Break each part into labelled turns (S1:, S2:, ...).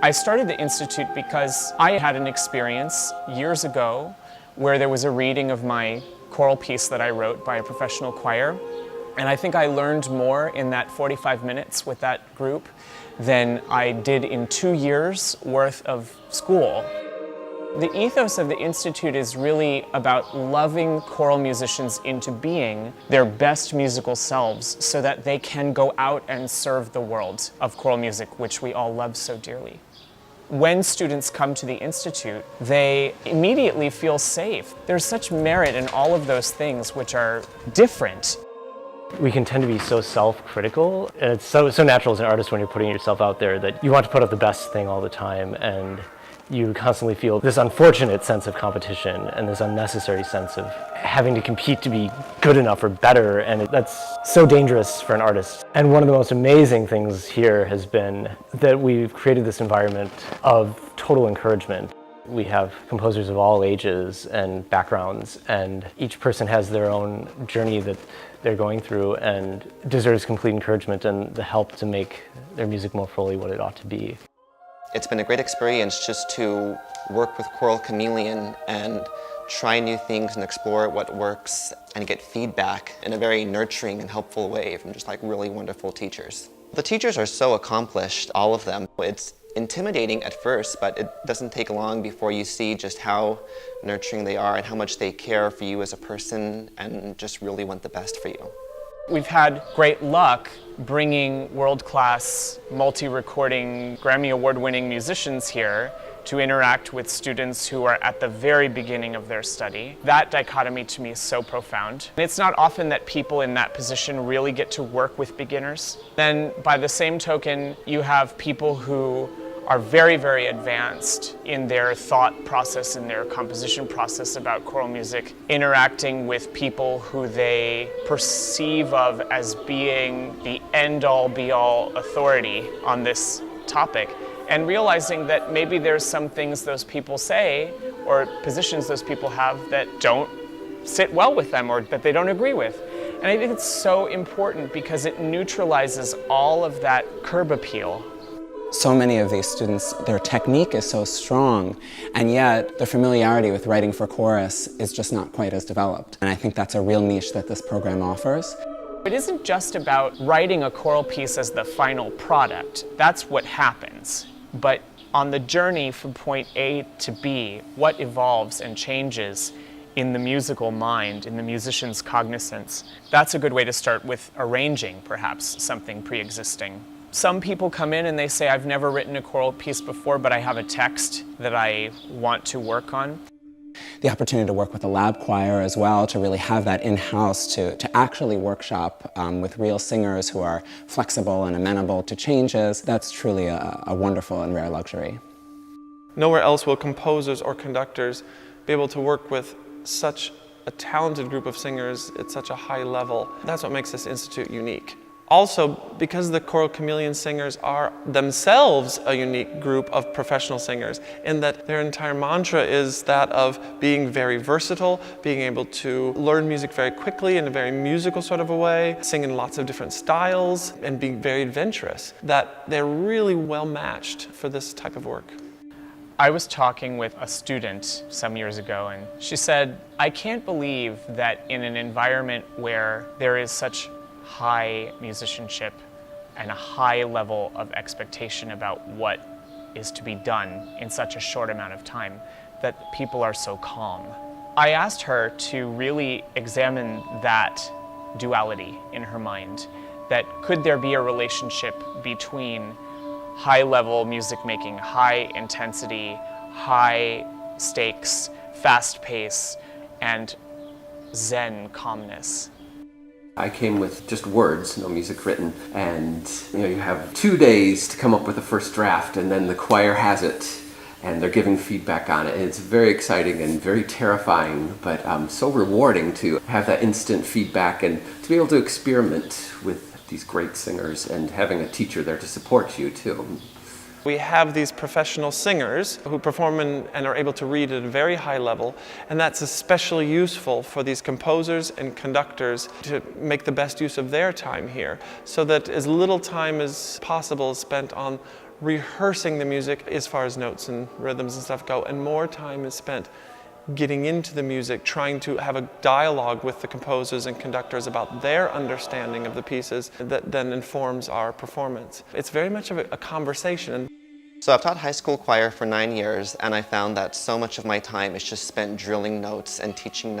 S1: I started the Institute because I had an experience years ago where there was a reading of my choral piece that I wrote by a professional choir. And I think I learned more in that 45 minutes with that group than I did in 2 years worth of school. The ethos of the Institute is really about loving choral musicians into being their best musical selves so that they can go out and serve the world of choral music, which we all love so dearly. When students come to the Institute, they immediately feel safe. There's such merit in all of those things which are different.
S2: We can tend to be so self-critical, and it's so natural as an artist when you're putting yourself out there that you want to put out the best thing all the time, and you constantly feel this unfortunate sense of competition and this unnecessary sense of having to compete to be good enough or better, and that's so dangerous for an artist. And one of the most amazing things here has been that we've created this environment of total encouragement. We have composers of all ages and backgrounds, and each person has their own journey that they're going through and deserves complete encouragement and the help to make their music more fully what it ought to be.
S3: It's been a great experience just to work with Choral Chameleon and try new things and explore what works and get feedback in a very nurturing and helpful way from just like really wonderful teachers. The teachers are so accomplished, all of them. It's intimidating at first, but it doesn't take long before you see just how nurturing they are and how much they care for you as a person and just really want the best for you.
S1: We've had great luck bringing world-class, multi-recording, Grammy Award-winning musicians here to interact with students who are at the very beginning of their study. That dichotomy to me is so profound. It's not often that people in that position really get to work with beginners. Then by the same token, you have people who are very, very advanced in their thought process and their composition process about choral music, interacting with people who they perceive of as being the end-all, be-all authority on this topic, and realizing that maybe there's some things those people say or positions those people have that don't sit well with them or that they don't agree with. And I think it's so important because it neutralizes all of that curb appeal.
S4: So many of these students, their technique is so strong, and yet the familiarity with writing for chorus is just not quite as developed. And I think that's a real niche that this program offers.
S1: It isn't just about writing a choral piece as the final product. That's what happens. But on the journey from point A to B, what evolves and changes in the musical mind, in the musician's cognizance, that's a good way to start with arranging, perhaps, something pre-existing. Some people come in and they say, I've never written a choral piece before, but I have a text that I want to work on.
S4: The opportunity to work with a lab choir as well, to really have that in-house, to actually workshop with real singers who are flexible and amenable to changes, that's truly a wonderful and rare luxury.
S5: Nowhere else will composers or conductors be able to work with such a talented group of singers at such a high level. That's what makes this institute unique. Also, because the Choral Chameleon singers are themselves a unique group of professional singers in that their entire mantra is that of being very versatile, being able to learn music very quickly in a very musical sort of a way, sing in lots of different styles, and being very adventurous, that they're really well matched for this type of work.
S1: I was talking with a student some years ago, and she said, I can't believe that in an environment where there is such high musicianship and a high level of expectation about what is to be done in such a short amount of time, that people are so calm. I asked her to really examine that duality in her mind, that could there be a relationship between high-level music making, high intensity, high stakes, fast pace, and Zen calmness.
S6: I came with just words, no music written, and you have 2 days to come up with a first draft, and then the choir has it, and they're giving feedback on it. And it's very exciting and very terrifying, but so rewarding to have that instant feedback and to be able to experiment with these great singers and having a teacher there to support you too.
S5: We have these professional singers who perform and are able to read at a very high level, and that's especially useful for these composers and conductors to make the best use of their time here, so that as little time as possible is spent on rehearsing the music as far as notes and rhythms and stuff go, and more time is spent getting into the music, trying to have a dialogue with the composers and conductors about their understanding of the pieces that then informs our performance. It's very much of a conversation.
S3: So I've taught high school choir for 9 years, and I found that so much of my time is just spent drilling notes and teaching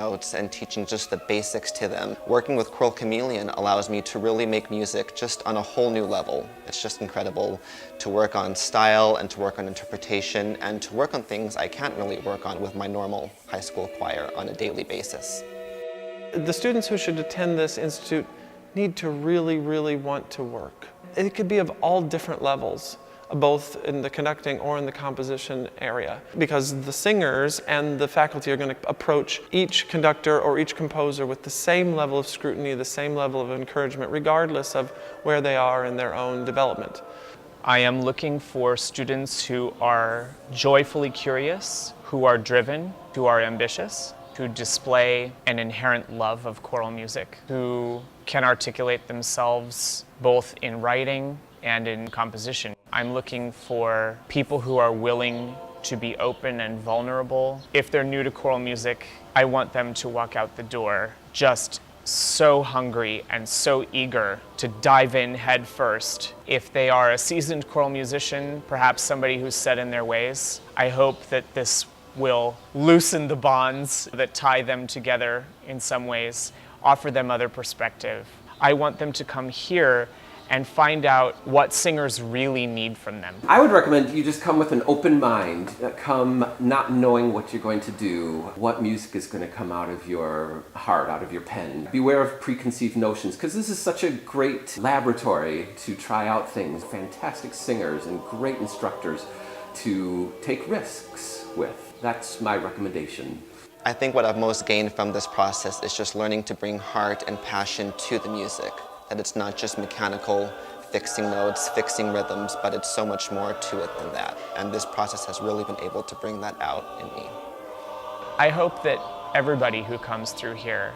S3: just the basics to them. Working with Choral Chameleon allows me to really make music just on a whole new level. It's just incredible to work on style and to work on interpretation and to work on things I can't really work on with my normal high school choir on a daily basis.
S5: The students who should attend this institute need to really, really want to work. It could be of all different levels, both in the conducting or in the composition area, because the singers and the faculty are going to approach each conductor or each composer with the same level of scrutiny, the same level of encouragement, regardless of where they are in their own development.
S1: I am looking for students who are joyfully curious, who are driven, who are ambitious, who display an inherent love of choral music, who can articulate themselves both in writing and in composition. I'm looking for people who are willing to be open and vulnerable. If they're new to choral music, I want them to walk out the door just so hungry and so eager to dive in head first. If they are a seasoned choral musician, perhaps somebody who's set in their ways, I hope that this will loosen the bonds that tie them together in some ways, offer them other perspective. I want them to come here and find out what singers really need from them.
S6: I would recommend you just come with an open mind, come not knowing what you're going to do, what music is going to come out of your heart, out of your pen. Beware of preconceived notions, because this is such a great laboratory to try out things, fantastic singers and great instructors to take risks with. That's my recommendation.
S3: I think what I've most gained from this process is just learning to bring heart and passion to the music. That it's not just mechanical, fixing notes, fixing rhythms, but it's so much more to it than that. And this process has really been able to bring that out in me.
S1: I hope that everybody who comes through here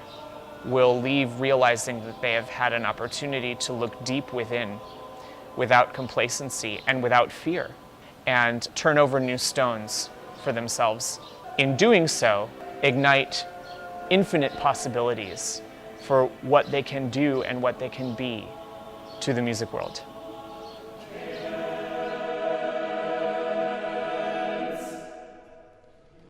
S1: will leave realizing that they have had an opportunity to look deep within, without complacency and without fear, and turn over new stones for themselves. In doing so, ignite infinite possibilities for what they can do and what they can be to the music world.